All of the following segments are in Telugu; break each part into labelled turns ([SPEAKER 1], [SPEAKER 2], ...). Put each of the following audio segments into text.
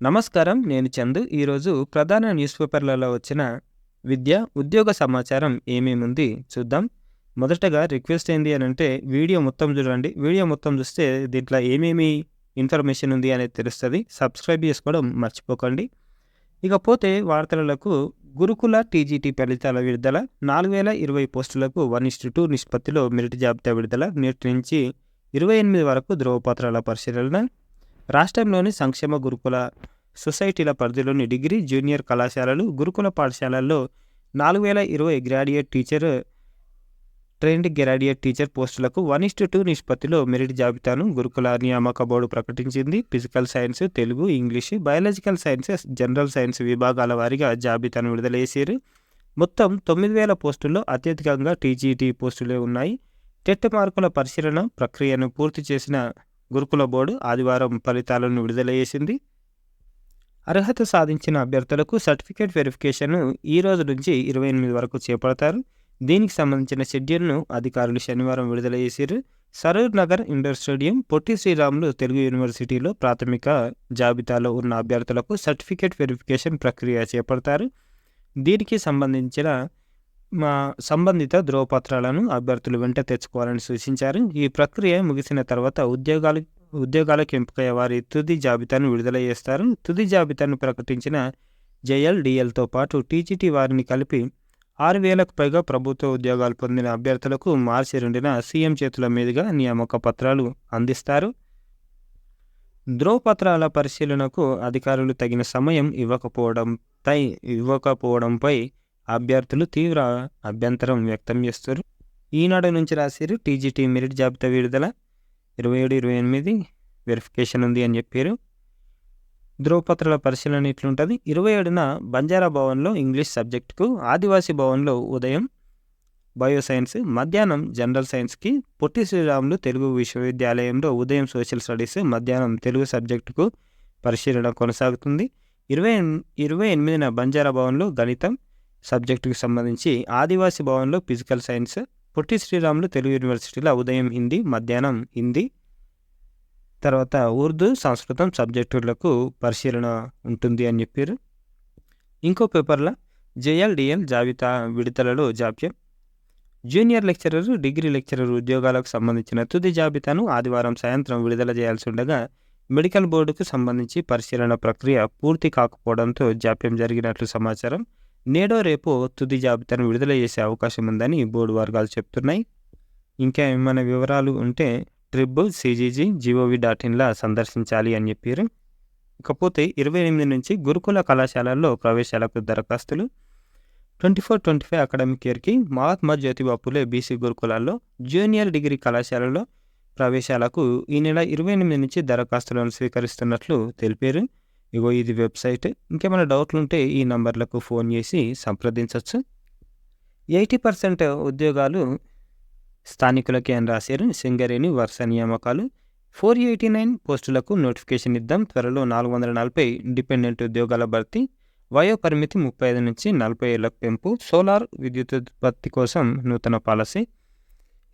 [SPEAKER 1] నమస్కారం. నేను చందు. ఈరోజు ప్రధాన న్యూస్ పేపర్లలో వచ్చిన విద్య, ఉద్యోగ సమాచారం ఏమేముంది చూద్దాం. మొదటగా రిక్వెస్ట్ ఏంది అనంటే వీడియో మొత్తం చూడండి. వీడియో మొత్తం చూస్తే దీంట్లో ఏమేమి ఇన్ఫర్మేషన్ ఉంది అనేది తెలుస్తది. సబ్స్క్రైబ్ చేసుకోవడం మర్చిపోకండి. ఇకపోతే వార్తలకు గురుకుల టీజీటీ ఫలితాల విడుదల 4020 పోస్టులకు 1:2 నిష్పత్తిలో మెరిట్ జాబితా విడుదల. నేటి నుంచి 28 వరకు ధ్రువపత్రాల పరిశీలన. రాష్ట్రంలోని సంక్షేమ గురుకుల సొసైటీల పరిధిలోని డిగ్రీ, జూనియర్ కళాశాలలు, గురుకుల పాఠశాలల్లో 4020 graduate teacher, trained graduate teacher పోస్టులకు 1:2 నిష్పత్తిలో మెరిట్ జాబితాను గురుకుల నియామక బోర్డు ప్రకటించింది. Physical science, Telugu, English, biological sciences, general science విభాగాల వారీగా జాబితాను విడుదల చేశారు. మొత్తం 9000 పోస్టుల్లో అత్యధికంగా టీజీటీ పోస్టులే ఉన్నాయి. టెట్ మార్కుల పరిశీలన ప్రక్రియను పూర్తి చేసిన గురుకుల బోర్డు ఆదివారం ఫలితాలను విడుదల చేసింది. అర్హత సాధించిన అభ్యర్థులకు సర్టిఫికేట్ వెరిఫికేషన్ ఈ రోజు నుంచి 28 వరకు చేపడతారు. దీనికి సంబంధించిన షెడ్యూల్ను అధికారులు శనివారం విడుదల చేశారు. సరూర్ నగర్ ఇండోర్ స్టేడియం, పొట్టి శ్రీరాములు తెలుగు యూనివర్సిటీలో ప్రాథమిక జాబితాలో ఉన్న అభ్యర్థులకు సర్టిఫికేట్ వెరిఫికేషన్ ప్రక్రియ చేపడతారు. దీనికి సంబంధిత ధ్రువపత్రాలను అభ్యర్థులు వెంట తెచ్చుకోవాలని సూచించారు. ఈ ప్రక్రియ ముగిసిన తర్వాత ఉద్యోగాలకు ఎంపికయ్యే వారి తుది జాబితాను విడుదల చేస్తారు. తుది జాబితాను ప్రకటించిన జేఎల్డీఎల్తో పాటు టీజీటీ వారిని కలిపి 6000కు పైగా ప్రభుత్వ ఉద్యోగాలు పొందిన అభ్యర్థులకు మార్చి 2న సీఎం చేతుల మీదుగా నియామక పత్రాలు అందిస్తారు. ధ్రువపత్రాల పరిశీలనకు అధికారులు తగిన సమయం ఇవ్వకపోవడంపై అభ్యర్థులు తీవ్ర అభ్యంతరం వ్యక్తం చేస్తారు. ఈనాడు నుంచి రాశారు. టీజీటీ మెరిట్ జాబితా విడుదల 27-28 వెరిఫికేషన్ ఉంది అని చెప్పారు. ధ్రువపత్రాల పరిశీలన ఇట్లుంటుంది. 27న బంజారా భవన్లో ఇంగ్లీష్ సబ్జెక్టుకు, ఆదివాసీ భవన్లో ఉదయం బయోసైన్స్, మధ్యాహ్నం జనరల్ సైన్స్కి, పొట్టి శ్రీరాములు తెలుగు విశ్వవిద్యాలయంలో ఉదయం సోషల్ స్టడీస్, మధ్యాహ్నం తెలుగు సబ్జెక్టుకు పరిశీలన కొనసాగుతుంది. 28న బంజారా భవన్లో గణితం సబ్జెక్టుకు సంబంధించి, ఆదివాసీ భవన్లో ఫిజికల్ సైన్స్, పొట్టి శ్రీరాములు తెలుగు యూనివర్సిటీలో ఉదయం హిందీ, మధ్యాహ్నం హిందీ, తర్వాత ఉర్దూ, సంస్కృతం సబ్జెక్టులకు పరిశీలన ఉంటుంది అని చెప్పారు. ఇంకో పేపర్లో జేఎల్డీఎల్ జాబితా విడుదలలో జాప్యం. జూనియర్ లెక్చరర్, డిగ్రీ లెక్చరర్ ఉద్యోగాలకు సంబంధించిన తుది జాబితాను ఆదివారం సాయంత్రం విడుదల చేయాల్సి ఉండగా మెడికల్ బోర్డుకు సంబంధించి పరిశీలన ప్రక్రియ పూర్తి కాకపోవడంతో జాప్యం జరిగినట్లు సమాచారం. నేడో రేపో తుది జాబితాను విడుదల చేసే అవకాశం ఉందని బోర్డు వర్గాలు చెప్తున్నాయి. ఇంకా ఏమైనా వివరాలు ఉంటే www.cgg.gov.in సందర్శించాలి అని చెప్పారు. ఇకపోతే 28 నుంచి గురుకుల కళాశాలల్లో ప్రవేశాలకు దరఖాస్తులు. 24-25 అకాడమిక్ ఇయర్కి మహాత్మా జ్యోతిబా ఫులే బీసీ గురుకులాల్లో జూనియర్ డిగ్రీ కళాశాలలో ప్రవేశాలకు ఈ నెల 28 నుంచి దరఖాస్తులను స్వీకరిస్తున్నట్లు తెలిపారు. ఇది వెబ్సైట్. ఇంకేమైనా డౌట్లు ఉంటే ఈ నంబర్లకు ఫోన్ చేసి సంప్రదించవచ్చు. 80% ఉద్యోగాలు స్థానికులకే అని రాశారు. సింగరేణి వరుస నియామకాలు. 489 పోస్టులకు నోటిఫికేషన్ ఇద్దాం. త్వరలో 440 ఇండిపెండెంట్ ఉద్యోగాల భర్తీ. వయో పరిమితి 35 నుంచి 40 ఏళ్లకు పెంపు. సోలార్ విద్యుత్ ఉత్పత్తి కోసం నూతన పాలసీ.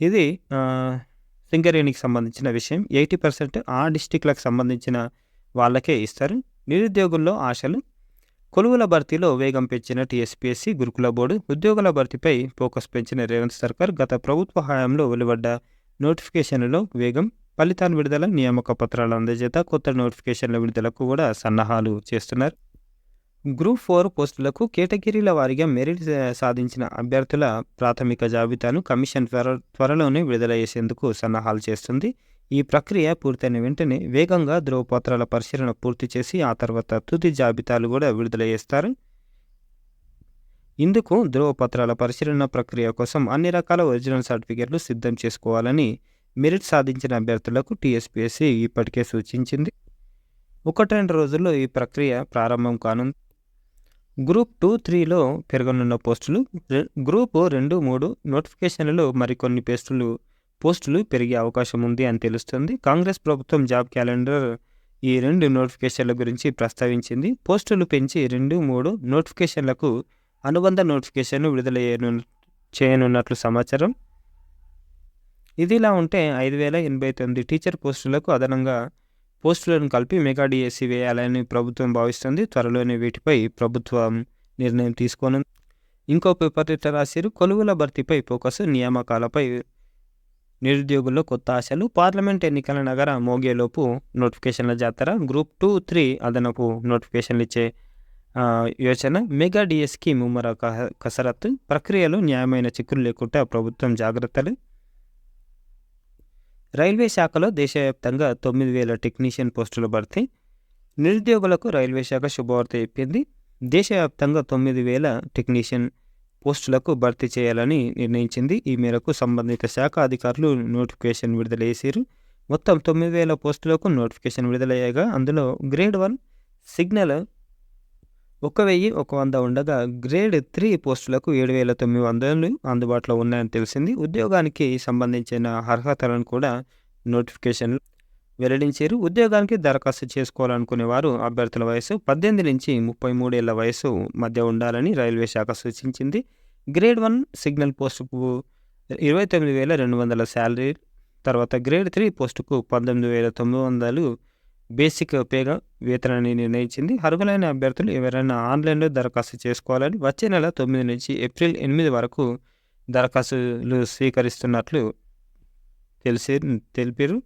[SPEAKER 1] ఇది సింగరేణికి సంబంధించిన విషయం. 80% ఆ డిస్టిక్లకు సంబంధించిన వాళ్ళకే ఇస్తారు. నిరుద్యోగుల్లో ఆశలు. కొలువుల భర్తీలో వేగం పెంచిన టీఎస్పీఎస్సీ, గురుకుల బోర్డు. ఉద్యోగుల భర్తీపై ఫోకస్ పెంచిన రేవంత్ సర్కార్. గత ప్రభుత్వ హయాంలో వెలువడ్డ నోటిఫికేషన్లలో వేగం. ఫలితాల విడుదల, నియామక పత్రాల అందజేత, కొత్త నోటిఫికేషన్ల విడుదలకు కూడా సన్నాహాలు చేస్తున్నారు. గ్రూప్ 4 పోస్టులకు కేటగిరీల వారీగా మెరిట్ సాధించిన అభ్యర్థుల ప్రాథమిక జాబితాను కమిషన్ త్వరలోనే విడుదల చేసేందుకు సన్నాహాలు చేస్తుంది. ఈ ప్రక్రియ పూర్తయిన వెంటనే వేగంగా ధ్రువపత్రాల పరిశీలన పూర్తి చేసి ఆ తర్వాత తుది జాబితాలు కూడా విడుదల చేస్తారు. ఇందుకు ధ్రువపత్రాల పరిశీలన ప్రక్రియ కోసం అన్ని రకాల ఒరిజినల్ సర్టిఫికెట్లు సిద్ధం చేసుకోవాలని మెరిట్ సాధించిన అభ్యర్థులకు టీఎస్పీఎస్సీ ఇప్పటికే సూచించింది. 1-2 రోజుల్లో ఈ ప్రక్రియ ప్రారంభం కానుంది. గ్రూప్ 2-3లో పెరగనున్న పోస్టులు. గ్రూప్ 2-3 నోటిఫికేషన్లలో మరికొన్ని పోస్టులు పెరిగే అవకాశం ఉంది అని తెలుస్తుంది. కాంగ్రెస్ ప్రభుత్వం జాబ్ క్యాలెండర్ ఈ 2 నోటిఫికేషన్ల గురించి ప్రస్తావించింది. పోస్టులు పెంచి 2-3 నోటిఫికేషన్లకు అనుబంధ నోటిఫికేషన్ను విడుదల చేయనున్నట్లు సమాచారం. ఇదిలా ఉంటే 5089 టీచర్ పోస్టులకు అదనంగా పోస్టులను కలిపి మెగా డిఎస్సి వేయాలని ప్రభుత్వం భావిస్తుంది. త్వరలోనే వీటిపై ప్రభుత్వం నిర్ణయం తీసుకోనుంది. ఇంకో పేపర్ ఇట్లా రాశారు, కొలువుల భర్తీపై ఫోకస్, నియామకాలపై నిరుద్యోగుల్లో కొత్త ఆశలు, పార్లమెంట్ ఎన్నికల నగర మోగేలోపు నోటిఫికేషన్ల జాతర, గ్రూప్ 2, 3 అదనపు నోటిఫికేషన్లు ఇచ్చే యోచన, మెగా డిఎస్కి ముమ్మర కసరత్తు, ప్రక్రియలో న్యాయమైన చిక్కులు లేకుండా ప్రభుత్వం జాగ్రత్తలు. రైల్వే శాఖలో దేశవ్యాప్తంగా 9,000 టెక్నీషియన్ పోస్టుల భర్తీ, నిరుద్యోగులకు రైల్వే శాఖ శుభవార్త చెప్పింది. దేశవ్యాప్తంగా 9,000 టెక్నీషియన్ పోస్టులకు భర్తీ చేయాలని నిర్ణయించింది. ఈ మేరకు సంబంధిత శాఖ అధికారులు నోటిఫికేషన్ విడుదల చేశారు. మొత్తం 9,000 పోస్టులకు నోటిఫికేషన్ విడుదలయ్యాగా అందులో గ్రేడ్ 1 సిగ్నల్ 1,100 ఉండగా గ్రేడ్ 3 పోస్టులకు 7,900 అందుబాటులో ఉన్నాయని తెలిసింది. ఉద్యోగానికి సంబంధించిన అర్హతలను కూడా నోటిఫికేషన్లు వెల్లడించారు. ఉద్యోగానికి దరఖాస్తు చేసుకోవాలనుకునే వారు అభ్యర్థుల వయసు 18 నుంచి 33 ఏళ్ల వయసు మధ్య ఉండాలని రైల్వే శాఖ సూచించింది. గ్రేడ్ 1 సిగ్నల్ పోస్టుకు 29,200 శాలరీ, తర్వాత గ్రేడ్ 3 పోస్టుకు 19,900 బేసిక్ పేగా వేతనాన్ని నిర్ణయించింది. అర్హులైన అభ్యర్థులు ఎవరైనా ఆన్లైన్లో దరఖాస్తు చేసుకోవాలని వచ్చే నెల 9 నుంచి ఏప్రిల్ 8 వరకు దరఖాస్తులు స్వీకరిస్తున్నట్లు తెలిపారు.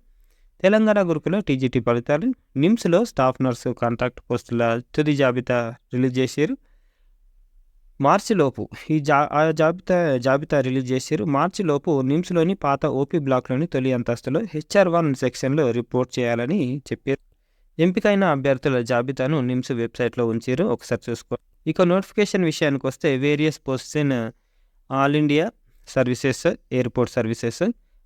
[SPEAKER 1] తెలంగాణ గురుకుల టీజీటీ ఫలితాలు, నిమ్స్లో స్టాఫ్ నర్సు కాంట్రాక్ట్ పోస్టుల తుది జాబితా రిలీజ్ చేశారు. మార్చిలోపు జాబితా రిలీజ్ చేశారు. మార్చిలోపు నిమ్స్లోని పాత ఓపీ బ్లాక్లోని తొలి అంతస్తులో HR1 సెక్షన్లో రిపోర్ట్ చేయాలని చెప్పారు. ఎంపికైన అభ్యర్థుల జాబితాను నిమ్స్ వెబ్సైట్లో ఉంచారు, ఒకసారి చూసుకో. ఇక నోటిఫికేషన్ విషయానికి వస్తే various posts in all India services, airport services,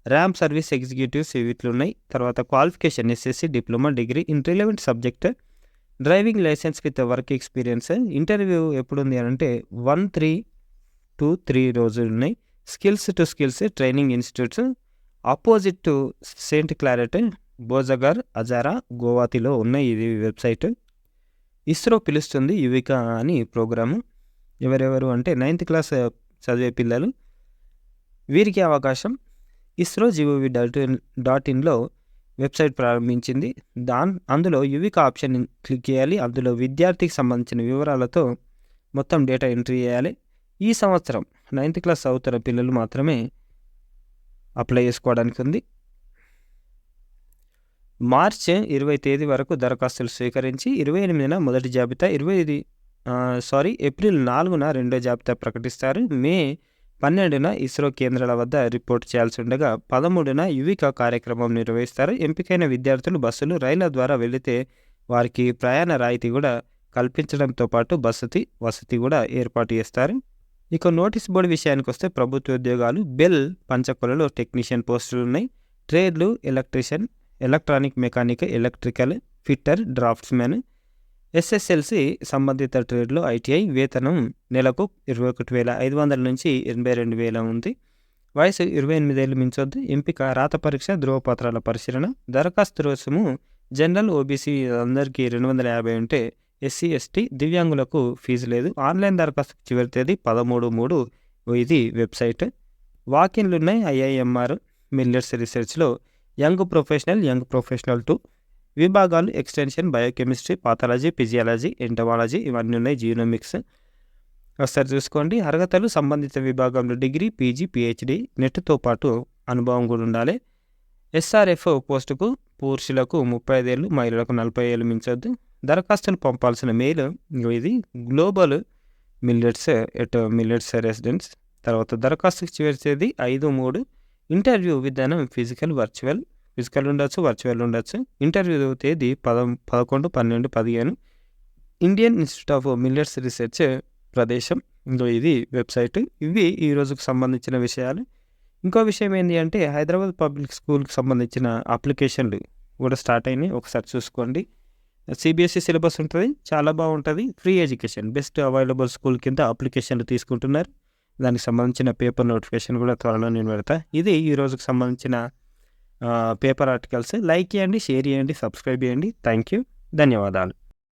[SPEAKER 1] ramp service executives వీటిలో ఉన్నాయి. తర్వాత qualification SSC, diploma, degree in relevant subject, driving licence with work experience. Interview ఎప్పుడు ఉంది అంటే 1-3 to 3 రోజులు ఉన్నాయి. Skills to skills training institutes opposite to saint Claret, బోజగర్, అజారా, గోవాతిలో ఉన్నాయి. ఇది వెబ్సైట్. ఇస్రో పిలుస్తుంది యువిక అని ప్రోగ్రాము. ఎవరెవరు అంటే 9th క్లాస్ చదివే పిల్లలు, వీరికి అవకాశం. ఇస్రో gov.in.inలో వెబ్సైట్ ప్రారంభించింది. అందులో యువిక ఆప్షన్ క్లిక్ చేయాలి. అందులో విద్యార్థికి సంబంధించిన వివరాలతో మొత్తం డేటా ఎంట్రీ చేయాలి. ఈ సంవత్సరం 9th క్లాస్ చదువుతున్న పిల్లలు మాత్రమే అప్లై చేసుకోవడానికి ఉంది. మార్చి 20 తేదీ వరకు దరఖాస్తులు స్వీకరించి 28న మొదటి జాబితా, ఏప్రిల్ 4న రెండో జాబితా ప్రకటిస్తారు. మే 12న ఇస్రో కేంద్రాల వద్ద రిపోర్ట్ చేయాల్సి ఉండగా 13న యువిక కార్యక్రమం నిర్వహిస్తారు. ఎంపికైన విద్యార్థులు బస్సులు, రైళ్ల ద్వారా వెళితే వారికి ప్రయాణ రాయితీ కూడా కల్పించడంతో పాటు వసతి కూడా ఏర్పాటు చేస్తారు. ఇక నోటీస్ బోర్డు విషయానికి వస్తే ప్రభుత్వ ఉద్యోగాలు, బెల్ పంచకులలో టెక్నీషియన్ పోస్టులు ఉన్నాయి. ట్రేడ్లు electrician, electronic mechanic, electrical fitter, draftsmen, SSLC సంబంధిత ట్రేడ్లో ITI. వేతనం నెలకు 21,500 నుంచి 82,000 ఉంది. వయసు 28 ఏళ్ళు మించొద్దు. ఎంపిక రాత పరీక్ష, ధృవపత్రాల పరిశీలన. దరఖాస్తు రుసుము జనరల్, OBC అందరికీ 250 ఉంటే SC, ST, దివ్యాంగులకు ఫీజు లేదు. ఆన్లైన్ దరఖాస్తు చివరి తేదీ 13/3. ఇది వెబ్సైట్. వాకిన్లు ఉన్నాయి. IIMR మిల్లెట్స్ రీసెర్చ్లో యంగ్ ప్రొఫెషనల్ 2 విభాగాలు, extension, biochemistry, pathology, physiology, entomology ఇవన్నీ ఉన్నాయి. జీనోమిక్స్ ఒకసారి చూసుకోండి. అర్హతలు సంబంధిత విభాగంలో డిగ్రీ, PG, PhD, నెట్తో పాటు అనుభవం కూడా ఉండాలి. SRF పోస్టుకు పురుషులకు 35 ఏళ్ళు, మహిళలకు 40 ఏళ్ళు మించొద్దు. దరఖాస్తులు పంపాల్సిన మెయిల్ ఇది గ్లోబల్ మిల్లెట్స్ రెసిడెన్స్. తర్వాత దరఖాస్తుకు చివరి తేదీ 5/3. ఇంటర్వ్యూ విధానం ఫిజికల్ ఉండొచ్చు, వర్చువల్ ఉండొచ్చు. ఇంటర్వ్యూ తేదీ 11, 12, 15. Indian institute of millets research ప్రదేశం. ఇది వెబ్సైట్. ఇవి ఈ రోజుకు సంబంధించిన విషయాలు. ఇంకో విషయం ఏంటి అంటే హైదరాబాద్ పబ్లిక్ స్కూల్కి సంబంధించిన అప్లికేషన్లు కూడా స్టార్ట్ అయినాయి, ఒకసారి చూసుకోండి. CBSE సిలబస్ ఉంటుంది, చాలా బాగుంటుంది. Free education best available school కింద అప్లికేషన్లు తీసుకుంటున్నారు. దానికి సంబంధించిన పేపర్ నోటిఫికేషన్ కూడా త్వరలో నేను పెడతా. ఇది ఈ రోజుకు సంబంధించిన పేపర్ ఆర్టికల్స్. లైక్ చేయండి, షేర్ చేయండి, సబ్స్క్రైబ్ చేయండి. థ్యాంక్ యూ, ధన్యవాదాలు.